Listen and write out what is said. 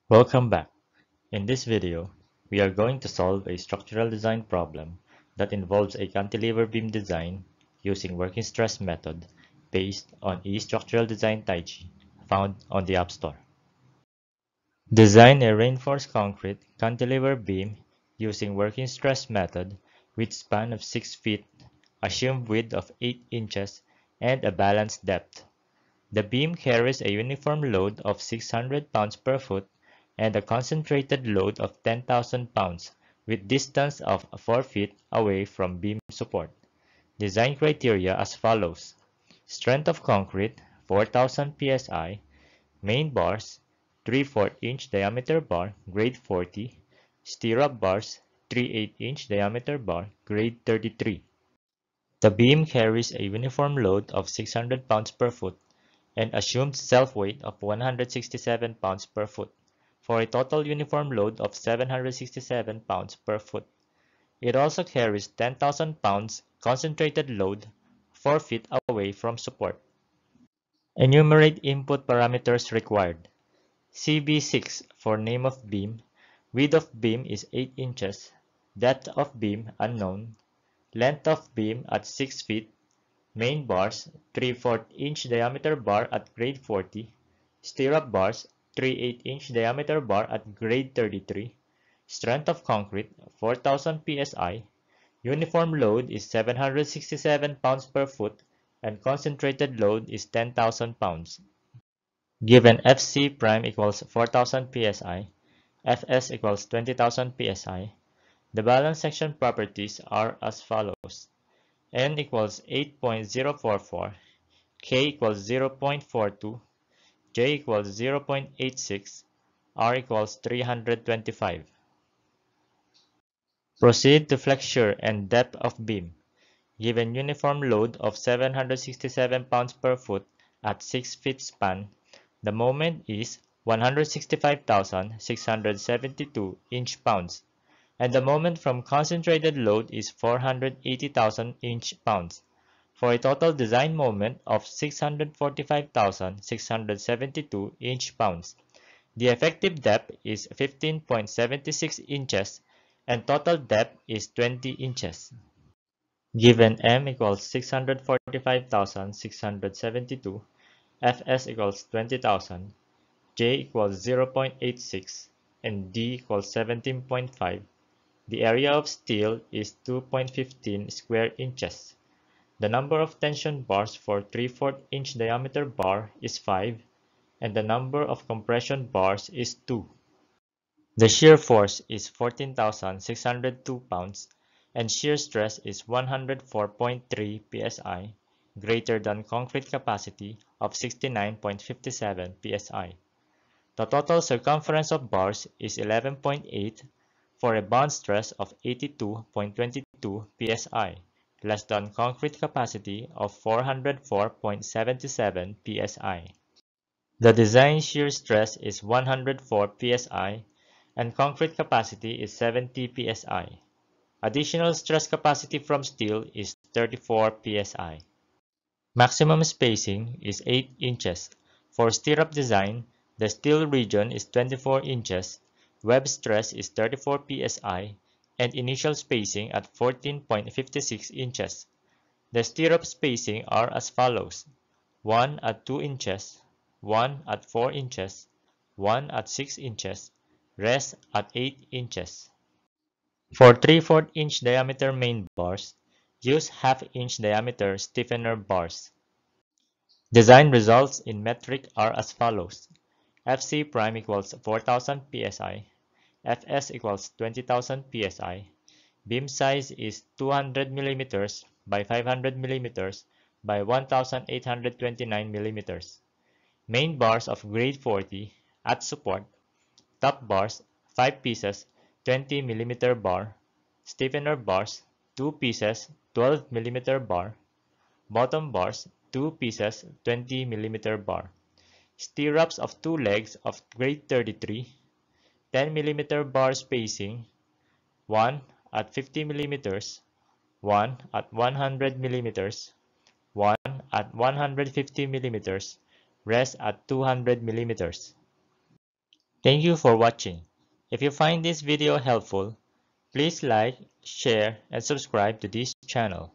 Welcome back. In this video, we are going to solve a structural design problem that involves a cantilever beam design using working stress method based on eStructural Design Taichi found on the App Store. Design a reinforced concrete cantilever beam using working stress method with span of 6 feet, assumed width of 8 inches, and a balanced depth. The beam carries a uniform load of 600 pounds per foot and a concentrated load of 10,000 pounds with distance of 4 feet away from beam support. Design criteria as follows. Strength of concrete 4,000 psi, main bars 3/4 inch diameter bar grade 40, stirrup bars 3/8 inch diameter bar grade 33. The beam carries a uniform load of 600 pounds per foot and assumed self-weight of 167 pounds per foot, for a total uniform load of 767 pounds per foot. It also carries 10,000 pounds concentrated load 4 feet away from support. Enumerate input parameters required. CB6 for name of beam. Width of beam is 8 inches. Depth of beam unknown. Length of beam at 6 feet. Main bars 3/4 inch diameter bar at grade 40, stirrup bars 3/8 inch diameter bar at grade 33, strength of concrete 4,000 psi, uniform load is 767 pounds per foot, and concentrated load is 10,000 pounds. Given Fc prime equals 4,000 psi, Fs equals 20,000 psi, the balance section properties are as follows. N equals 8.044, K equals 0.42, J equals 0.86, R equals 325. Proceed to flexure and depth of beam. Given uniform load of 767 pounds per foot at 6 feet span, the moment is 165,672 inch-pounds, and the moment from concentrated load is 480,000 inch-pounds, for a total design moment of 645,672 inch-pounds. The effective depth is 15.76 inches and total depth is 20 inches. Given M equals 645,672, Fs equals 20,000, J equals 0.86, and D equals 17.5, the area of steel is 2.15 square inches. The number of tension bars for 3/4 inch diameter bar is 5, and the number of compression bars is 2. The shear force is 14,602 pounds, and shear stress is 104.3 psi, greater than concrete capacity of 69.57 psi. The total circumference of bars is 11.8 for a bond stress of 82.22 psi, less than concrete capacity of 404.77 psi. The design shear stress is 104 psi and concrete capacity is 70 psi. Additional stress capacity from steel is 34 psi. Maximum spacing is 8 inches. For stirrup design, the steel region is 24 inches, web stress is 34 psi, and initial spacing at 14.56 inches. The stirrup spacing are as follows: 1 at 2 inches, 1 at 4 inches, 1 at 6 inches, rest at 8 inches. For 3/4 inch diameter main bars, use half-inch diameter stiffener bars. Design results in metric are as follows. Fc prime equals 4,000 psi, Fs equals 20,000 psi, beam size is 200 mm by 500 mm by 1,829 mm. Main bars of grade 40 at support, top bars 5 pieces 20 mm bar, stiffener bars 2 pieces 12 mm bar, bottom bars 2 pieces 20 mm bar, stirrups of 2 legs of grade 33, 10 mm bar spacing, 1 at 50 mm, 1 at 100 mm, 1 at 150 mm, rest at 200 mm. Thank you for watching. If you find this video helpful, please like, share, and subscribe to this channel.